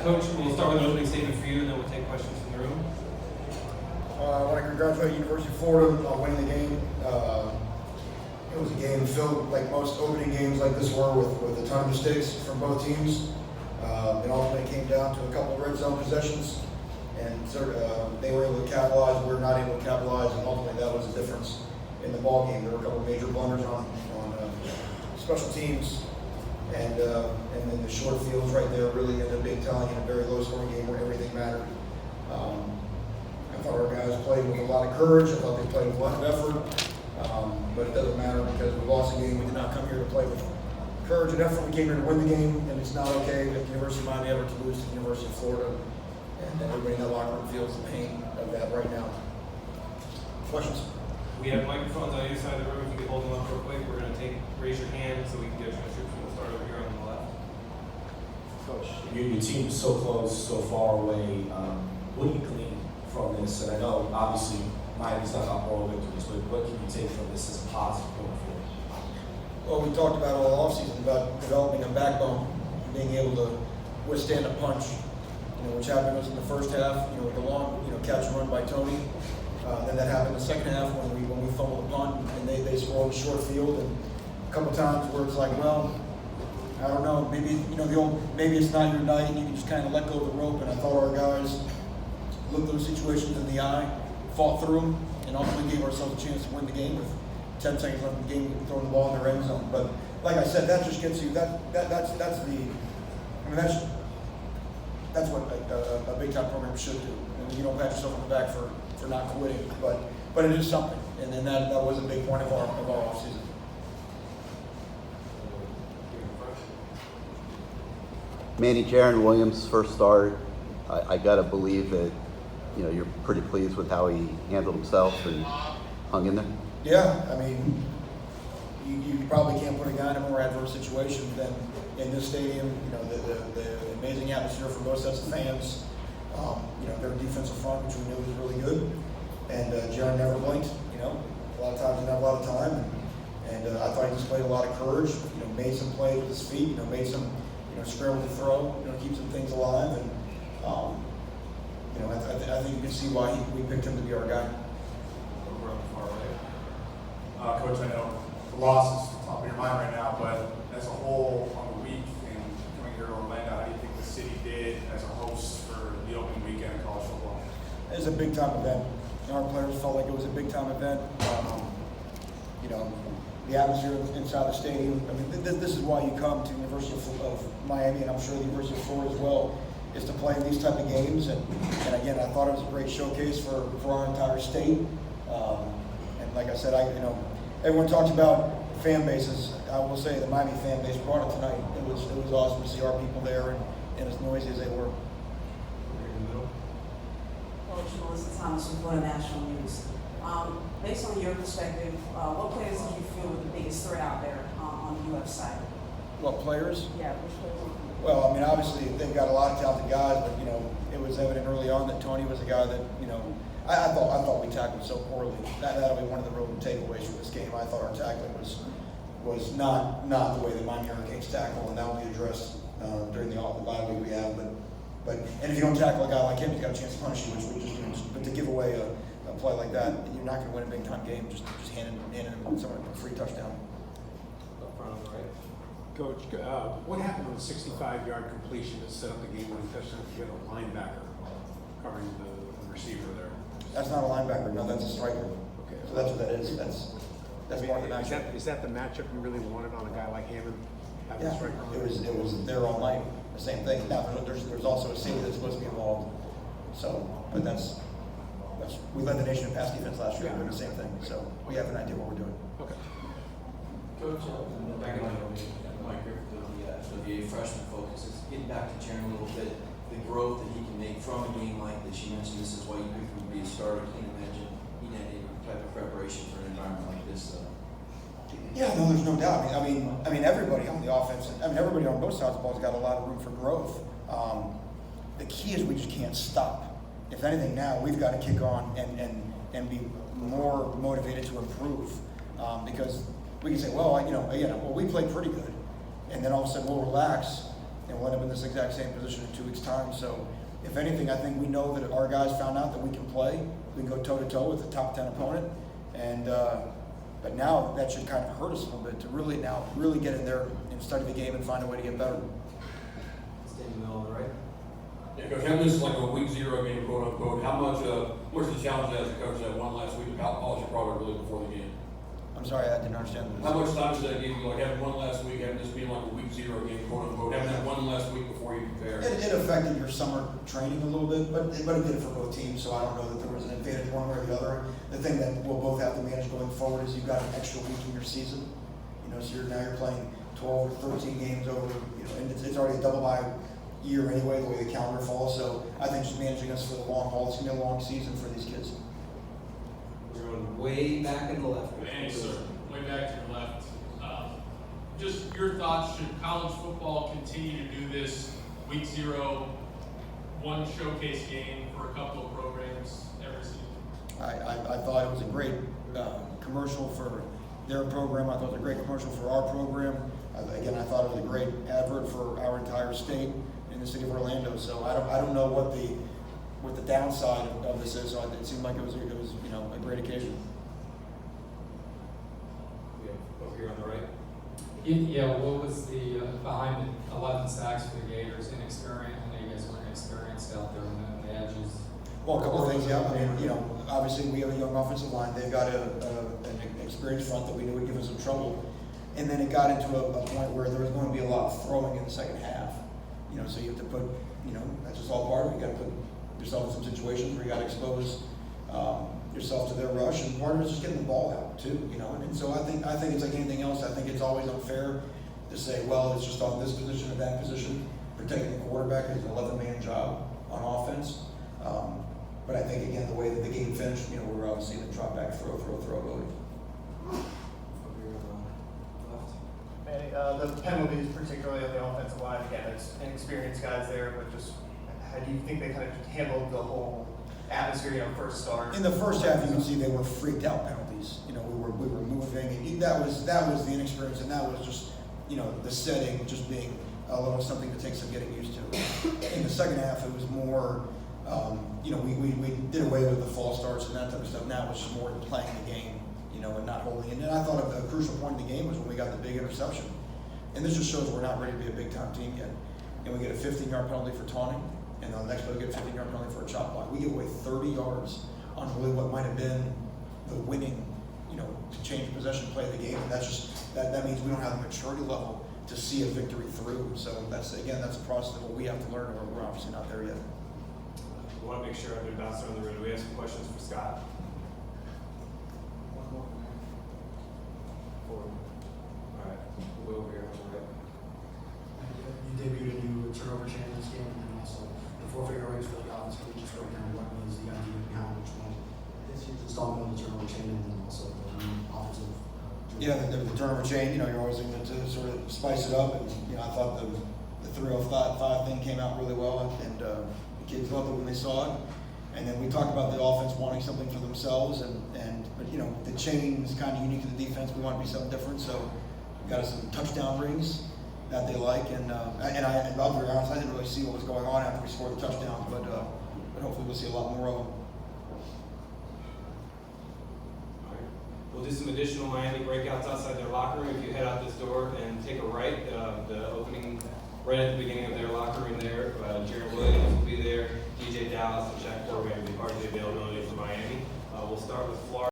Coach, we'll start with an opening statement for you, and then we'll take questions from the room. I want to congratulate University of Florida on winning the game. It was a game filled, like most opening games like this were, with a ton of mistakes from both teams. It ultimately came down to a couple of red zone possessions, and they were able to capitalize. We were not able to capitalize, and ultimately that was the difference in the ball game. There were a couple of major blunders on special teams, and then the short fields right there really ended up being telling in a very low-scoring game where everything mattered. I thought our guys played with a lot of courage. I thought they played with a lot of effort, but it doesn't matter because we lost the game. We did not come here to play with courage and effort. We came here to win the game, and it's not okay if the University of Miami ever to lose to the University of Florida. And everybody in that locker room feels the pain of that right now. Questions? We have microphones on either side of the room. If you could hold them up real quick, we're going to raise your hand so we can get a transcription. We'll start over here on the left. Coach, your team is so close, so far away. What do you glean from this? And I know, obviously, Miami's not got moral victories, but what can you take from this as a positive going forward? Well, we talked about all offseason about developing a backbone, being able to withstand a punch, which happened was in the first half, with the long, catch and run by Tony. Then that happened in the second half when we fumbled the punt and they scored a short field, and a couple times where it's like, well, I don't know, maybe maybe it's not your night and you can just kind of let go of the rope. And I thought our guys looked those situations in the eye, fought through them, and ultimately gave ourselves a chance to win the game with 10 seconds left in the game, throwing the ball in their end zone. But like I said, that just gets you that's what a big time program should do. And you don't pat yourself on the back for not quitting, but it is something, and then that was a big point of our offseason. Manny, Jaron Williams' first start, I gotta believe that you're pretty pleased with how he handled himself and hung in there. Yeah, I mean, you probably can't put a guy in a more adverse situation than in this stadium. The amazing atmosphere for both sets of fans. Their defensive front, which we knew was really good, and Jaron never blinked. A lot of times he didn't have a lot of time, and I thought he displayed a lot of courage. Made some plays with his feet. Made some scramble to throw. Keep some things alive, and I think you can see why we picked him to be our guy. Over on the far right. Coach, I know the loss is top of your mind right now, but as a whole on the week and coming here to Orlando, how do you think the city did as a host for the opening weekend of college football? It was a big time event. Our players felt like it was a big time event. The atmosphere inside the stadium. I mean, this is why you come to the University of Miami, and I'm sure the University of Florida as well, is to play these type of games. And again, I thought it was a great showcase for our entire state. And like I said, everyone talks about fan bases. I will say the Miami fan base brought it tonight. It was awesome to see our people there and as noisy as they were. Coach Melissa Thomas from Florida National News. Based on your perspective, what players did you feel were the biggest threat out there on the UF side? What players? Yeah, which players? Well, I mean, obviously they've got a lot of talented guys, but it was evident early on that Tony was a guy that I thought we tackled so poorly. That'll be one of the real takeaways from this game. I thought our tackling was not the way the Miami Hurricanes tackle, and that will be addressed during the bye week we have. But if you don't tackle a guy like him, he's got a chance to punish you, which we just but to give away a play like that, you're not going to win a big time game. Just handing him someone a free touchdown. Up front on the right. Coach, what happened on the 65-yard completion that set up the game-winning touchdown? You had a linebacker covering the receiver there. That's not a linebacker. No, that's a striker. Okay. So that's what that is. That's part of the matchup. Is that the matchup you really wanted on a guy like Hammond? Yeah, it was there all night. The same thing. Now there's also a safety that's supposed to be involved. So, but that's we led the nation in pass defense last year. We're doing the same thing. So we have an idea what we're doing. Okay. Coach, back in Mike Griffith of the freshman focus, getting back to Jaron a little bit, the growth that he can make from a game like this. You mentioned this is why you picked him to be a starter. I can't imagine he had any type of preparation for an environment like this. Yeah, no, there's no doubt. I mean, everybody on the offense, everybody on both sides of the ball has got a lot of room for growth. The key is we just can't stop. If anything, now we've got to kick on and be more motivated to improve, because we can say, well, we played pretty good, and then all of a sudden we'll relax, and we'll end up in this exact same position in 2 weeks' time. So, if anything, I think we know that our guys found out that we can play. We can go toe-to-toe with a top 10 opponent. And but now that should kind of hurt us a little bit to really get in there and study the game and find a way to get better. Stay in the middle, right? Yeah, Coach, having this is like a week 0 game, quote unquote, how much of the challenge as a coach that one last week of how polish your product really before the game? I'm sorry, I didn't understand. How much time does that give you, like having one last week, having this being like a week 0 game, quote unquote, having that one last week before you prepare? It affected your summer training a little bit, but it did it for both teams, so I don't know that there was an advantage one way or the other. The thing that we'll both have to manage going forward is you've got an extra week in your season. So you're playing 12 or 13 games over, and it's already a double bye year anyway, the way the calendar falls. So I think just managing us for the long haul, it's gonna be a long season for these kids. We're going way back in the left. Manny, sir, way back to your left. Just your thoughts, should college football continue to do this week 0, one showcase game for a couple of programs every season? I thought it was a great commercial for their program. I thought it was a great commercial for our program. Again, I thought it was a great advert for our entire state in the city of Orlando. So I don't know what the downside of this is. So it seemed like it was a great occasion. Over here on the right. Yeah, what was the, behind the 11 sacks for the Gators, inexperienced, I know you guys weren't experienced out there on the edges. Well, a couple of things, yeah. I mean, obviously we have a young offensive line. They've got an experienced front that we knew would give us some trouble. And then it got into a point where there was going to be a lot of throwing in the second half. So you have to put, that's just all part of it. You got to put yourself in some situations where you got to expose yourself to their rush, and part of it is just getting the ball out too. And so I think it's like anything else. I think it's always unfair to say, well, it's just on this position or that position. Protecting the quarterback is an 11-man job on offense. But I think again, the way that the game finished, we were obviously in the drop back, throw ability. Manny, the penalties, particularly on the offensive line, again, it's inexperienced guys there, but just how do you think they kind of handled the whole atmosphere, first start? In the first half, you can see they were freaked out penalties. We were moving, and that was the inexperience, and that was just the setting just being a little something that takes some getting used to. In the second half, it was more. We did away with the false starts and that type of stuff. Now it's just more playing the game, and not holding. And then I thought a crucial point in the game was when we got the big interception. And this just shows we're not ready to be a big time team yet. And we get a 15-yard penalty for taunting, and on the next play we get a 15-yard penalty for a chop block. We give away 30 yards on really what might have been the winning, to change possession play of the game. And that's just that means we don't have the maturity level to see a victory through. So that's a process that we have to learn, and we're obviously not there yet. We want to make sure I've been bouncing around the room. Do we have some questions for Scott? Forward. All right. We'll go over here on the right. You debuted a new turnover chain in this game, and also the forfeit rates for the offense. Can you just break down what was the idea behind which one? This year's installment of the turnover chain, and then also the offensive. Yeah, the turnover chain. You're always looking to sort of spice it up, and I thought the 305 thing came out really well, and the kids loved it when they saw it. And then we talked about the offense wanting something for themselves, but the chain is kind of unique to the defense. We want to be something different, so we got us some touchdown rings that they like, and I'll be honest, I didn't really see what was going on after we scored the touchdowns, but hopefully we'll see a lot more of them. All right. We'll do some additional Miami breakouts outside their locker room. If you head out this door and take a right, the opening right at the beginning of their locker room there, Jared Williams will be there, DJ Dallas and Shaq Corrigan will be part of the availability for Miami. We'll start with Florida.